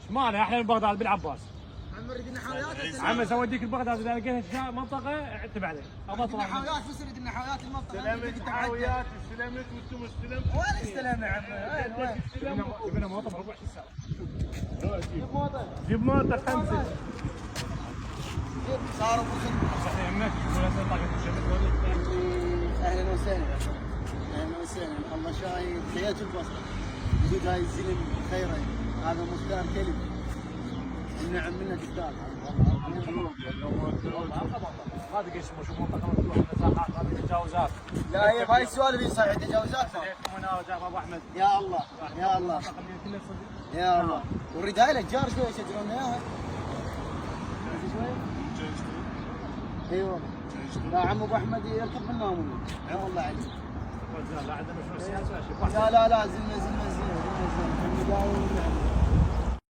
مانع احنا من بغداد بالعباس. عم نريد النحاويات. عم اسوديك بغداد اذا لقيت منطقه اعتب عليه. النحاويات بس نريد النحاويات المنطقه. استلمت النحاويات استلمت وانتم استلمتوا. وين استلمنا يا عمي؟ وين؟ جبنا موطن 24 ساعه. جيب موطن. جيب موطة 5. صاروا بخدمة. صحيح يمك ولا طاقه الشمس. اهلا وسهلا. اهلا وسهلا. الله شاهد حياة البصره. وجود هاي الزلم خيره. هذا مختار كلب. النعم منك الدار. هذا قيس شوف منطقه مفتوحه مساحات هذه تجاوزات. لا هي بهاي السوالف يصير تجاوزات. هنا وجاب ابو احمد. يا الله يا الله يا الله. ونريد هاي الاشجار شوي يشجرون اياها. ايوه. لا عم ابو احمد يركب بالناموس. يا الله عليك. لا عندنا شو سياسه. لا زلمه زلمه زلمه زلمه.